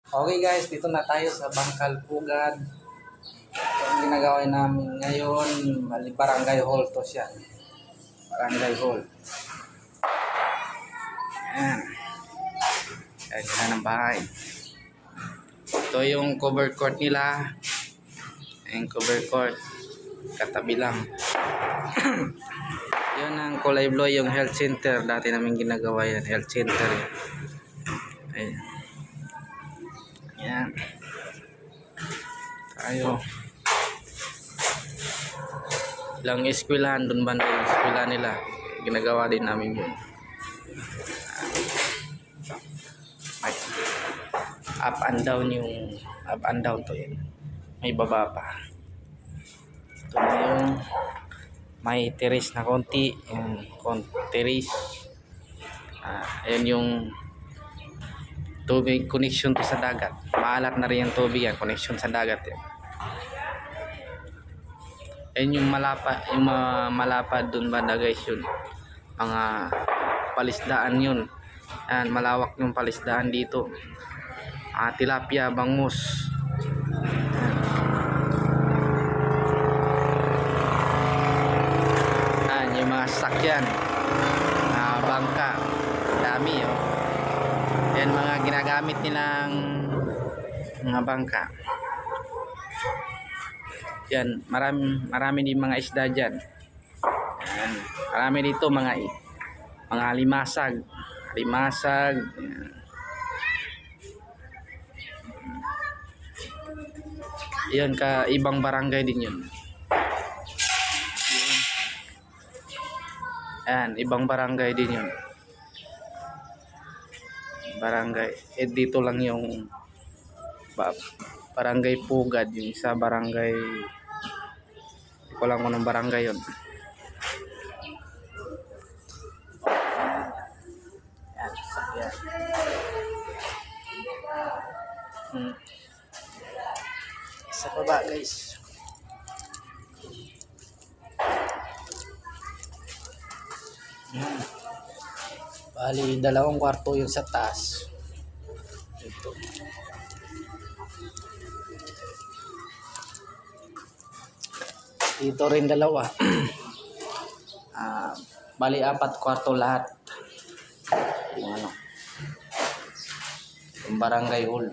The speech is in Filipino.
Okay guys, dito na tayo sa Bangkal Pugad. Ang ginagawa namin ngayon, barangay hall to siya. Barangay hall. Ayan. Ayan na ng bahay. Ito yung cover court nila. Ayan, cover court. Katabi lang. Yun ang kulay blue, yung health center. Dati namin ginagawa yan, health center. Ayan. Ayan. Tayo. Ilang eskwelahan doon banda yung eskwela nila. Ginagawa din namin yun. Up and down yung up and down to yun. May baba pa. Ito na yung may terrace na konti. Yung terrace. Ayan yung tubig connection to sa dagat. Maalat na rin yung tubig yan. Connection sa dagat yan. Ayan yung malapad dun banda guys yun. Mga palisdaan yun. Ayan, malawak yung palisdaan dito. Tilapia, bangus. Ayan yung mga sasakyan. Bangka. Dami oh. Ayan mga ginagamit nilang mga bangka. Yan, marami din mga isda dyan. Yan, marami dito mga limasag. Limasag. Yan, ibang barangay din yun. Yan, ibang barangay din yun. Barangay. Dito lang yung barangay Pugad. Yung isa barangay, hindi ko lang kung anong barangay yun. Yan, sakyan. Sa baba guys. Bali, 2 kwarto yung sa taas. Ito. Dito rin 2. Bali 4 kwarto lahat. Yung yung barangay hall.